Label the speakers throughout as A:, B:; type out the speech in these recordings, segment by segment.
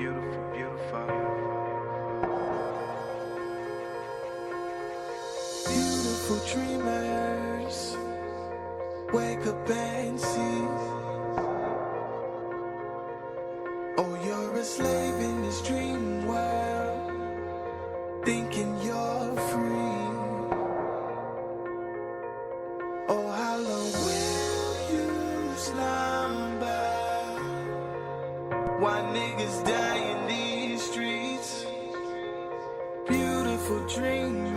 A: beautiful, beautiful.
B: Beautiful dreamers, wake up and see. Oh, you're a slave in this dream world, thinking you're free. Oh, how long will you slumber? Why niggas die in these streets? Beautiful dreamers,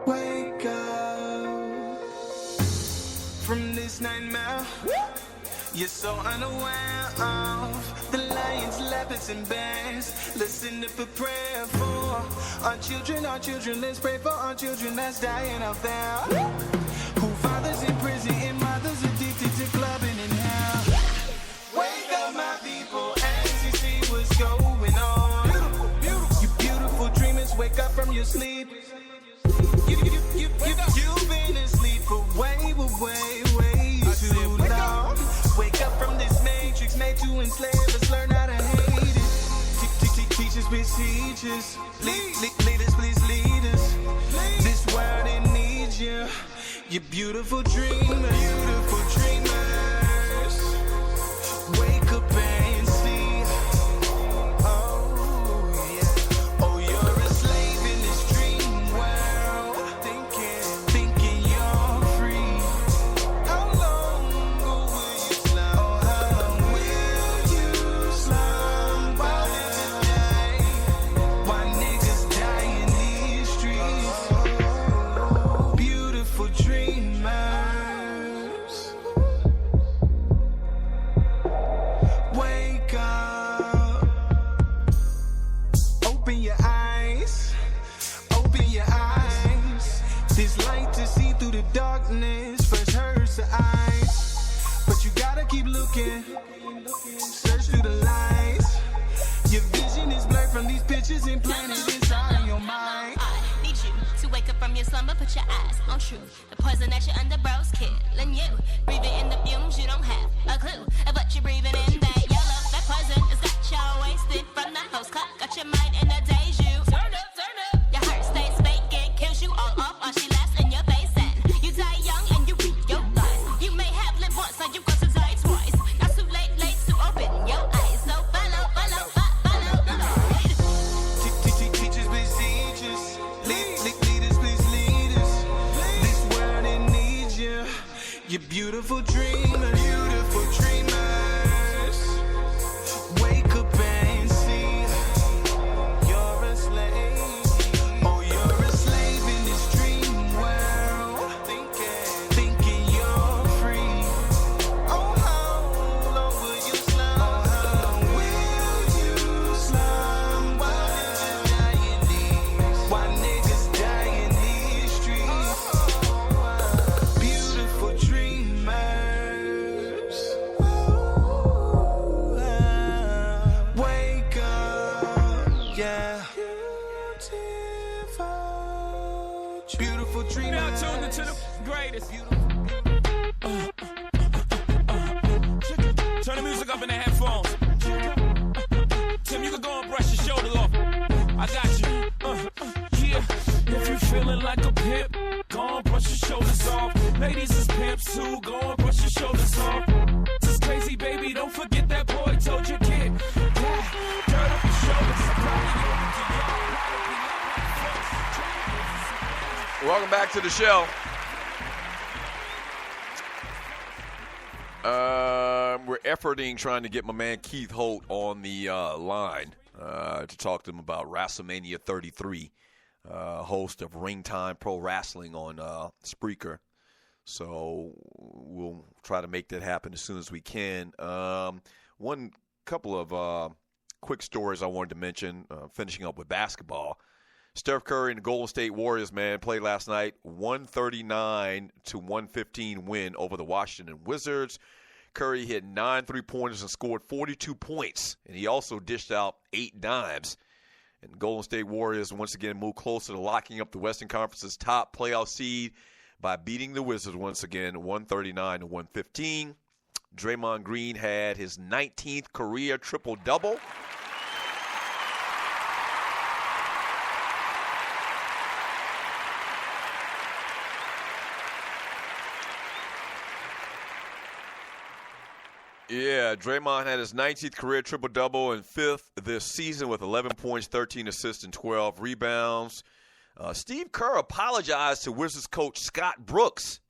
B: wake up from this nightmare. You're so unaware of the lions, leopards, and bears. Listen up a prayer for our children, our children. Let's pray for our children that's dying out there. Who fathers in prison and mothers addicted to clubbing in hell. Wake up, my people, as you see what's going on. Beautiful, beautiful. You beautiful dreamers, wake up from your sleep. You've been asleep for way too long. Wake up from this matrix made to enslave us, learn how to hate it. Teachers, please teach us. Leaders, please lead us. This world, it needs you. You beautiful dreamers. Beautiful dreamers. Wake up and see. Oh, yeah. Oh, you're a slave in this dream world. Thinking you're free. How long will you slumber? Oh, how long will you slumber? Why niggas die in these streets? Beautiful dreamers, wake up. Open your eyes, open your eyes. This light to see through the darkness first hurts the eyes, but you gotta keep looking. Search through the lies. Your vision is blurred from these pictures implanted inside of your mind.
C: I need you to wake up from your slumber, put your eyes on truth. The poison that you're under, bro's killing you. Breathing in the fumes, you don't have a clue of what you're breathing in. That yellow, that poison has got y'all wasted from the host clock. Got your mind in a deja vu. Turn up, turn up. Your heart stays vacant, kills you all off while she laughs in your face. And you die young and you reap your lies. You may have lived once, now you got to die twice. Not too late to open your eyes. So follow the light.
B: Teachers, please teach us. Leaders, please lead us. This world, it needs you. You beautiful dreamers. Beautiful dreamers. Wake up and see. You're a slave. Oh, you're a slave in this dream world. Thinking you're free. Oh, how long will you slumber? Oh, how long will you slumber? Why niggas die in these streets? Beautiful dreamers. Wake up, yeah. Beautiful dreamers.
D: Now tuned into the greatest. Turn the music up in the headphones. Tim, you can go and brush your shoulders off. I got you. Yeah. If you feeling like a pimp, go and brush your shoulders off. Ladies is pimps too, go and brush your shoulders off. This is crazy, baby. Don't forget that boy told your kid. Yeah. Dirt up your shoulders.
E: Welcome back to the show. We're efforting trying to get my man Keith Holt on the line to talk to him about Wrastlemania 33, host of Ring Time Pro Wrestling on Spreaker. So we'll try to make that happen as soon as we can. One couple of quick stories I wanted to mention, finishing up with basketball. Steph Curry and the Golden State Warriors, man, played last night, 139-115 win over the Washington Wizards. Curry hit 9 3-pointers and scored 42 points, and he also dished out 8 dimes. And Golden State Warriors once again moved closer to locking up the Western Conference's top playoff seed by beating the Wizards once again, 139-115. Draymond Green had his 19th career triple-double. Yeah, Draymond had his 19th career triple-double and 5th this season with 11 points, 13 assists, and 12 rebounds. Steve Kerr apologized to Wizards coach Scott Brooks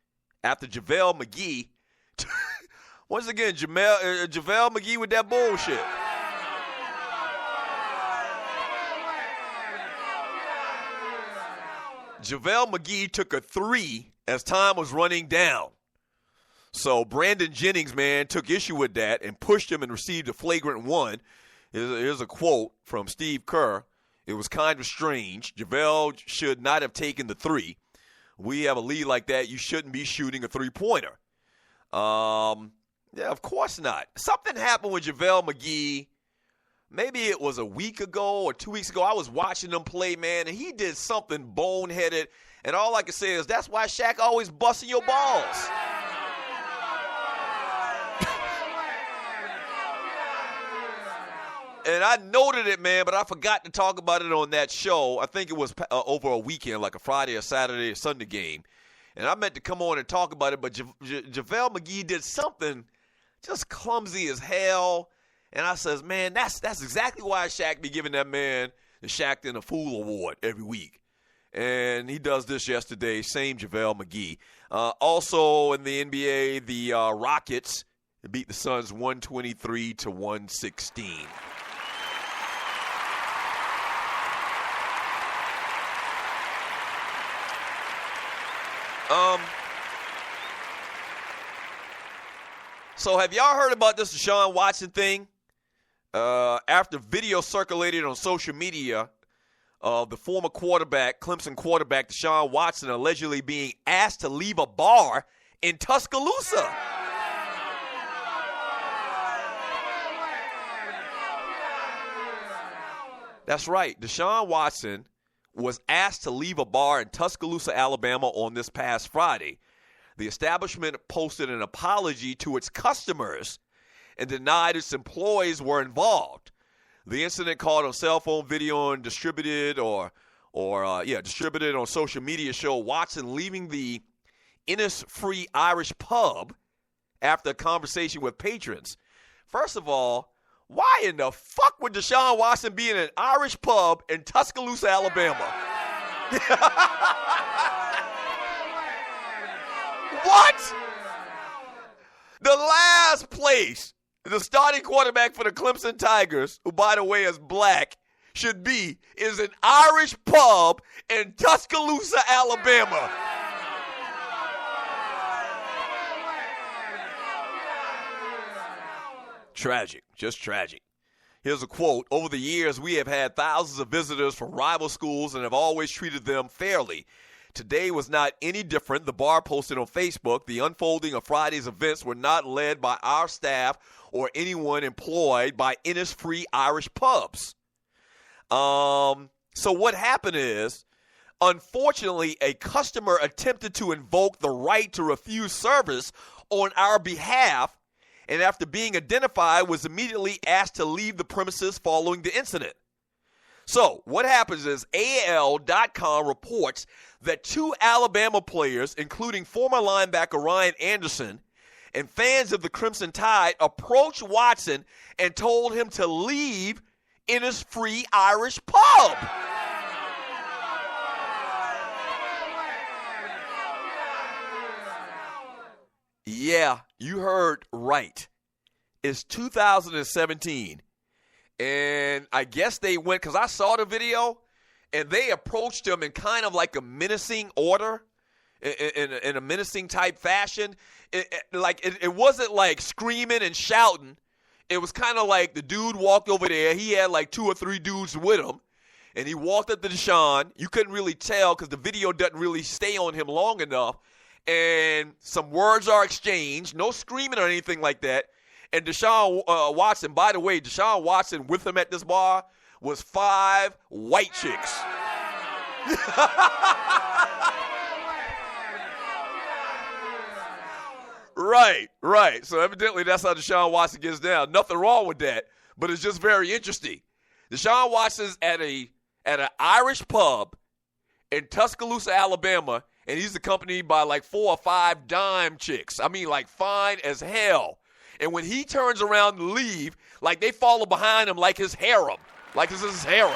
E: after JaVale McGee. Once again, JaVale McGee with that bullshit. JaVale McGee took a three as time was running down. So Brandon Jennings, man, took issue with that and pushed him and received a flagrant one. Here's a quote from Steve Kerr. It was kind of strange. JaVale should not have taken the three. We have a lead like that. You shouldn't be shooting a three-pointer. Yeah, of course not. Something happened with JaVale McGee. Maybe it was a week ago or 2 weeks ago. I was watching him play, man, and he did something boneheaded. And all I can say is that's why Shaq always busting your balls. And I noted it, man, but I forgot to talk about it on that show. I think it was over a weekend, like a Friday or Saturday or Sunday game. And I meant to come on and talk about it, but JaVale McGee did something just clumsy as hell. And I says, man, that's exactly why Shaq be giving that man the Shaqtin' a Fool Award every week. And he does this yesterday, same JaVale McGee. Also in the NBA, the Rockets beat the Suns 123-116. So have y'all heard about this Deshaun Watson thing? After video circulated on social media of the former quarterback, Clemson quarterback Deshaun Watson allegedly being asked to leave a bar in Tuscaloosa. That's right. Deshaun Watson was asked to leave a bar in Tuscaloosa, Alabama on this past Friday. The establishment posted an apology to its customers and denied its employees were involved. The incident caught on cell phone video and distributed on social media show Watson leaving the Innisfree Irish pub after a conversation with patrons. First of all, why in the fuck would Deshaun Watson be in an Irish pub in Tuscaloosa, Alabama? What? The last place the starting quarterback for the Clemson Tigers, who by the way is black, should be is an Irish pub in Tuscaloosa, Alabama. Tragic, just tragic. Here's a quote. Over the years, we have had thousands of visitors from rival schools and have always treated them fairly. Today was not any different. The bar posted on Facebook, the unfolding of Friday's events were not led by our staff or anyone employed by Innisfree Irish pubs. So what happened is, unfortunately, a customer attempted to invoke the right to refuse service on our behalf, and after being identified, was immediately asked to leave the premises following the incident. So what happens is AL.com reports that two Alabama players, including former linebacker Ryan Anderson, and fans of the Crimson Tide approached Watson and told him to leave Innisfree Irish pub. Yeah, you heard right. It's 2017. And I guess they went, because I saw the video, and they approached him in kind of like a menacing order, in a menacing type fashion. It wasn't like screaming and shouting. It was kind of like the dude walked over there. He had like 2 or 3 dudes with him, and he walked up to Deshaun. You couldn't really tell because the video doesn't really stay on him long enough. And some words are exchanged, no screaming or anything like that. And Deshaun Watson, by the way, Deshaun Watson with him at this bar was 5 white chicks. Right. So evidently that's how Deshaun Watson gets down. Nothing wrong with that, but it's just very interesting. Deshaun Watson's at an Irish pub in Tuscaloosa, Alabama, and he's accompanied by like 4 or 5 dime chicks. I mean, like fine as hell. And when he turns around to leave, like they follow behind him like his harem. Like this is his harem.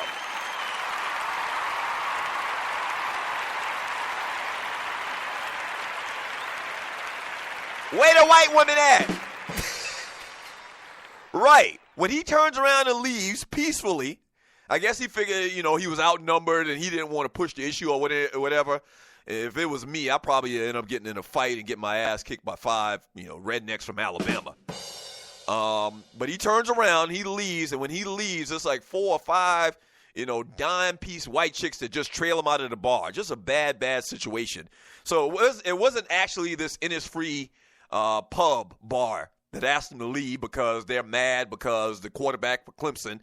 E: Where the white women at? Right. When he turns around and leaves peacefully, I guess he figured, he was outnumbered and he didn't want to push the issue or whatever. If it was me, I'd probably end up getting in a fight and get my ass kicked by 5, rednecks from Alabama. But he turns around, he leaves, and when he leaves, it's like 4 or 5, dime-piece white chicks that just trail him out of the bar. Just a bad situation. So it wasn't actually this Innisfree pub bar that asked him to leave because they're mad because the quarterback for Clemson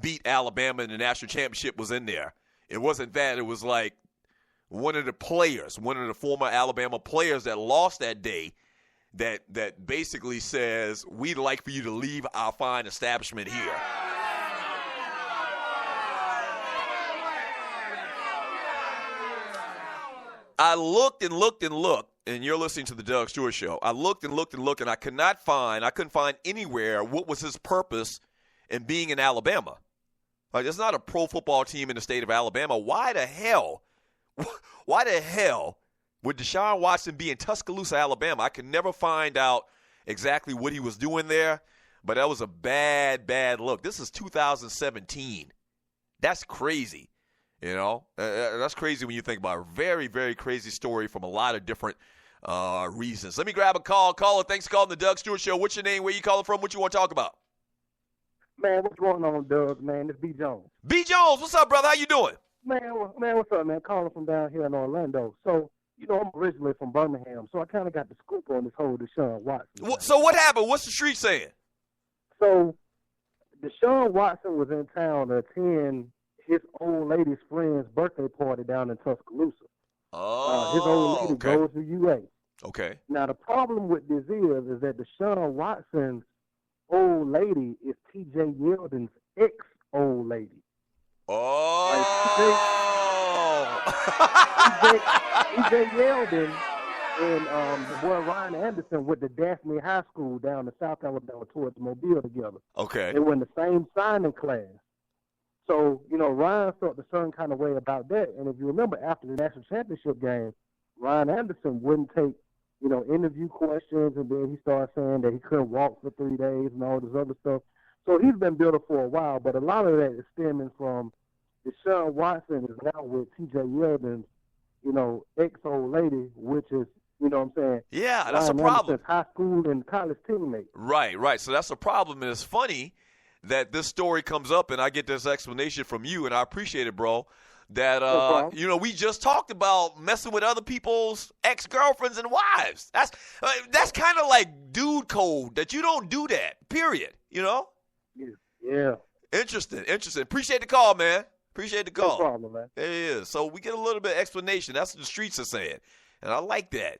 E: beat Alabama and the national championship was in there. It wasn't that. It was like one of the former Alabama players that lost that day that basically says, we'd like for you to leave our fine establishment here. I looked, and you're listening to the Doug Stewart Show. I looked, and I couldn't find anywhere what was his purpose in being in Alabama. Like, there's not a pro football team in the state of Alabama. Why the hell would Deshaun Watson be in Tuscaloosa, Alabama? I could never find out exactly what he was doing there, but that was a bad look. This is 2017. That's crazy. That's crazy when you think about it. Very, very crazy story from a lot of different reasons. Let me grab a call. Caller, thanks for calling the Doug Stewart Show. What's your name? Where you calling from? What you want to talk about?
A: Man, what's going on, Doug, man? It's B. Jones.
E: B. Jones, what's up, brother? How you doing?
A: Man, what's up, man? Calling from down here in Orlando. So, I'm originally from Birmingham, so I kind of got the scoop on this whole Deshaun Watson.
E: So what happened? What's the street saying?
A: So, Deshaun Watson was in town to attend his old lady's friend's birthday party down in Tuscaloosa.
E: Oh,
A: his old lady goes to UA.
E: Okay.
A: Now, the problem with this is that Deshaun Watson's old lady is T.J. Yeldon's ex-old lady.
E: Oh.
A: T.J. Yeldon and the boy Ryan Anderson went to Daphne High School down in South Alabama towards Mobile together.
E: Okay.
A: They were in the same signing class. So, Ryan felt a certain kind of way about that. And if you remember, after the national championship game, Ryan Anderson wouldn't take, interview questions, and then he started saying that he couldn't walk for 3 days and all this other stuff. So he's been bitter for a while, but a lot of that is stemming from Deshaun Watson is now with T.J. Yeldon's, ex-old lady, which is, what I'm saying?
E: Yeah, that's
A: Ryan
E: a problem.
A: Anderson's high school and college teammate.
E: Right. So that's a problem, and it's funny that this story comes up, and I get this explanation from you, and I appreciate it, bro, that, we just talked about messing with other people's ex-girlfriends and wives. That's kind of like dude code, that you don't do that, period,
A: Yeah.
E: Interesting. Appreciate the call, man. Appreciate the call.
A: No problem, man.
E: There it is. So we get a little bit of explanation. That's what the streets are saying, and I like that.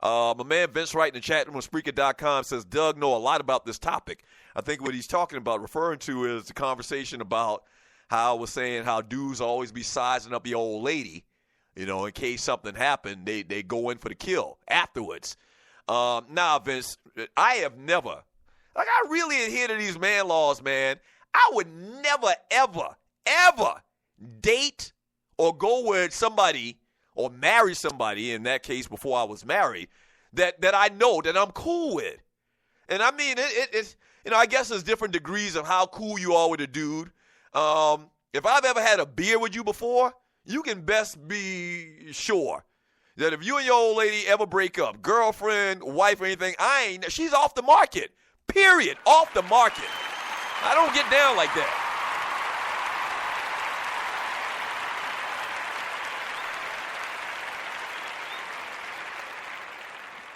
E: My man Vince Wright in the chat room on Spreaker.com says, Doug know a lot about this topic. I think what he's talking about, referring to, is the conversation about how I was saying how dudes always be sizing up the old lady, in case something happened, they go in for the kill afterwards. Now, Vince, I have never, I really adhere to these man laws, man. I would never, ever date or go with somebody or marry somebody, in that case before I was married, that I know that I'm cool with. And I mean, it's, I guess there's different degrees of how cool you are with a dude. If I've ever had a beer with you before, you can best be sure that if you and your old lady ever break up, girlfriend, wife, or anything, she's off the market. Period. Off the market. I don't get down like that.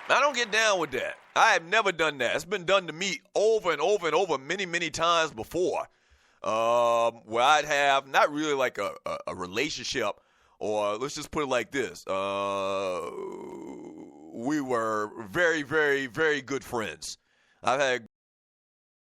E: I don't get down with that. I have never done that. It's been done to me over and over and over many, many times before, where I'd have not really like a relationship, or let's just put it like this, we were very, very, very good friends. I've had